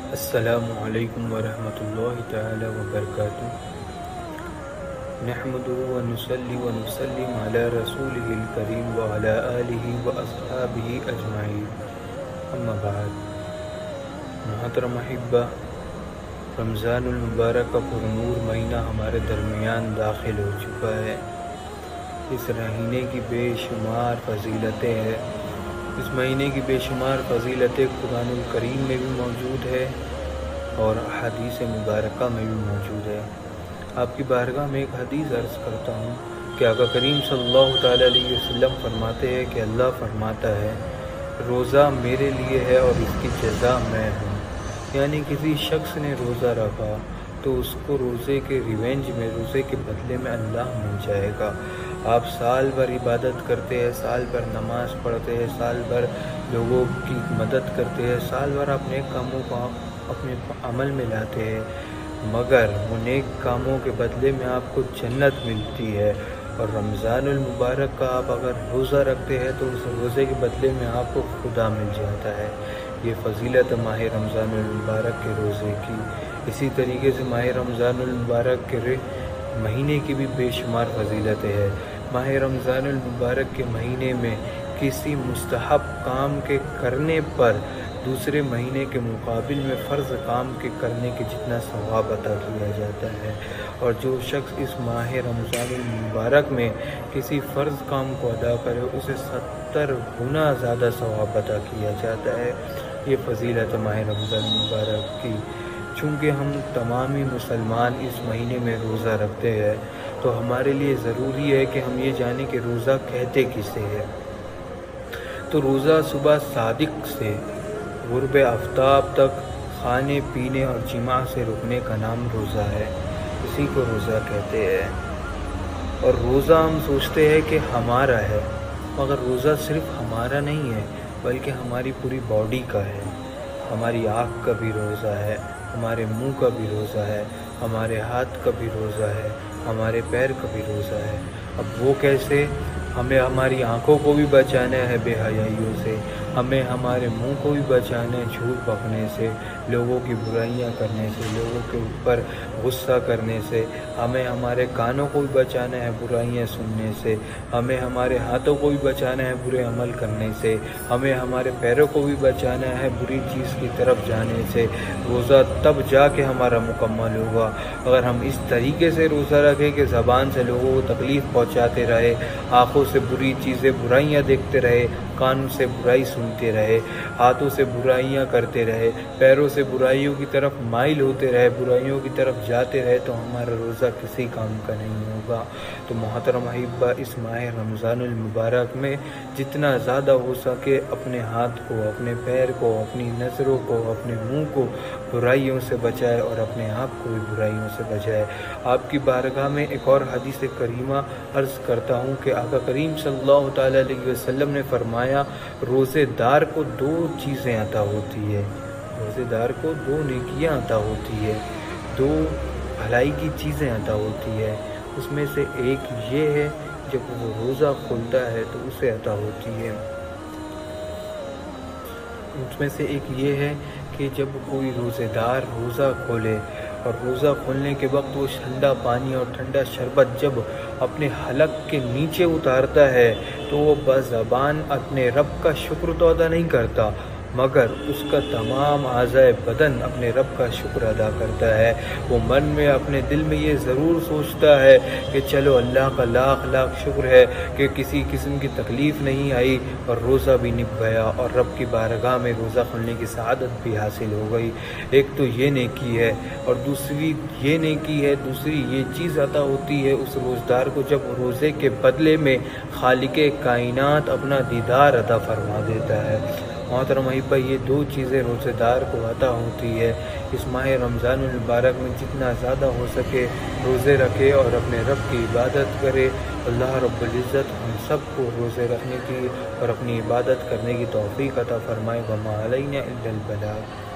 السلام علیکم ورحمۃ اللہ تعالی وبرکاتہ۔ نحمدہ ونصلی ونسلم علی رسولہ الکریم وعلی آلہ واصحابہ اجمعین، اما بعد۔ محترم احبہ، رمضان المبارک کا پرنور مہینہ ہمارے درمیان داخل ہو چکا ہے۔ اس مہینے کی بے شمار فضیلتیں ہیں۔ اس مہینے کی بے شمار فضیلتیں قرآن الکریم میں بھی موجود ہے اور احادیث مبارکہ میں بھی موجود ہے۔ آپ کی بارگاہ میں ایک حدیث عرض کرتا ہوں کہ آقا کریم صلی اللہ تعالیٰ علیہ وسلم فرماتے ہیں کہ اللہ فرماتا ہے، روزہ میرے لیے ہے اور اس کی جزا میں ہوں۔ یعنی کسی شخص نے روزہ رکھا تو اس کو روزے کے ریونج میں، روزے کے بدلے میں اللہ مل جائے گا۔ آپ سال بھر عبادت کرتے ہیں، سال بھر نماز پڑھتے ہیں، سال بھر لوگوں کی مدد کرتے ہیں، سال بھر اپنے کاموں کو اپنے عمل میں لاتے ہیں، مگر ان نیک کاموں کے بدلے میں آپ کو جنت ملتی ہے۔ اور رمضان المبارک کا آپ اگر روزہ رکھتے ہیں تو اس روزے کے بدلے میں آپ کو خدا مل جاتا ہے۔ یہ فضیلت ماہ رمضان المبارک کے روزے کی۔ اسی طریقے سے ماہ رمضان المبارک کے مہینے کی بھی بے شمار فضیلتیں ہیں۔ ماہ رمضان المبارک کے مہینے میں کسی مستحب کام کے کرنے پر دوسرے مہینے کے مقابل میں فرض کام کے کرنے کے جتنا ثواب عطا کیا جاتا ہے، اور جو شخص اس ماہ رمضان المبارک میں کسی فرض کام کو ادا کرے اسے 70 گنا زیادہ ثواب عطا کیا جاتا ہے۔ یہ فضیلت ماہ رمضان المبارک کی۔ چونکہ ہم تمامی مسلمان اس مہینے میں روزہ رکھتے ہیں تو ہمارے لیے ضروری ہے کہ ہم یہ جانیں کہ روزہ کہتے کسے ہے۔ تو روزہ صبح صادق سے غروب آفتاب تک کھانے پینے اور جماع سے رکنے کا نام روزہ ہے، اسی کو روزہ کہتے ہیں۔ اور روزہ ہم سوچتے ہیں کہ ہمارا ہے، مگر روزہ صرف ہمارا نہیں ہے بلکہ ہماری پوری باڈی کا ہے۔ ہماری آنکھ کا بھی روزہ ہے، ہمارے منہ کا بھی روزہ ہے، ہمارے ہاتھ کا بھی روزہ ہے، ہمارے پیر کا بھی روزہ ہے۔ اب وہ کیسے؟ ہمیں ہماری آنکھوں کو بھی بچانا ہے بے حیائیوں سے، ہمیں ہمارے منہ کو بھی بچانا ہے جھوٹ بکنے سے، لوگوں کی برائیاں کرنے سے، لوگوں کے اوپر غصہ کرنے سے، ہمیں ہمارے کانوں کو بھی بچانا ہے برائیاں سننے سے، ہمیں ہمارے ہاتھوں کو بھی بچانا ہے برے عمل کرنے سے، ہمیں ہمارے پیروں کو بھی بچانا ہے بری چیز کی طرف جانے سے۔ روزہ تب جا کے ہمارا مکمل ہوگا اگر ہم اس طریقے سے روزہ رکھیں کہ زبان سے لوگوں کو تکلیف پہنچاتے رہے، آنکھوں سے بری چیزیں برائیاں دیکھتے رہے، کان سے برائی سنتے رہے، ہاتھوں سے برائیاں کرتے رہے، پیروں سے برائیوں کی طرف مائل ہوتے رہے، برائیوں کی طرف جاتے رہے، تو ہمارا روزہ کسی کام کا نہیں ہوگا۔ تو محترم احبہ، اس ماہ رمضان المبارک میں جتنا زیادہ ہو سکے اپنے ہاتھ کو، اپنے پیر کو، اپنی نظروں کو، اپنے منہ کو برائیوں سے بچائے اور اپنے آپ کو بھی برائیوں سے بچائے۔ آپ کی بارگاہ میں ایک اور حدیث کریمہ عرض کرتا ہوں کہ آقا کریم صلی اللہ تعالیٰ علیہ وسلم نے فرمایا، روزے دار کو 2 چیزیں عطا ہوتی ہے، روزے دار کو 2 نیکیاں عطا ہوتی ہے، 2 بھلائی کی چیزیں عطا ہوتی ہے۔ اس میں سے ایک یہ ہے جب وہ روزہ کھولتا ہے تو اسے عطا ہوتی ہے، اس میں سے ایک یہ ہے کہ جب کوئی روزے دار روزہ کھولے اور روزہ کھولنے کے وقت وہ ٹھنڈا پانی اور ٹھنڈا شربت جب اپنے حلق کے نیچے اتارتا ہے تو وہ بزبان اپنے رب کا شکر تو ادا نہیں کرتا، مگر اس کا تمام اعضائے بدن اپنے رب کا شکر ادا کرتا ہے۔ وہ من میں اپنے دل میں یہ ضرور سوچتا ہے کہ چلو اللہ کا لاکھ لاکھ شکر ہے کہ کسی قسم کی تکلیف نہیں آئی اور روزہ بھی نبھ گیا اور رب کی بارگاہ میں روزہ کھولنے کی سعادت بھی حاصل ہو گئی۔ ایک تو یہ نیکی ہے، اور دوسری یہ نیکی ہے، دوسری یہ چیز عطا ہوتی ہے اس روزدار کو جب روزے کے بدلے میں خالق کائنات اپنا دیدار عطا فرما دیتا ہے۔ محترم احبہ، یہ 2 چیزیں روزے دار کو عطا ہوتی ہے۔ اس ماہ رمضان المبارک میں جتنا زیادہ ہو سکے روزے رکھے اور اپنے رب کی عبادت کرے۔ اللہ رب العزت ہم سب کو روزے رکھنے کی اور اپنی عبادت کرنے کی توفیق عطا فرمائے۔ وما علینا الا البلاغ۔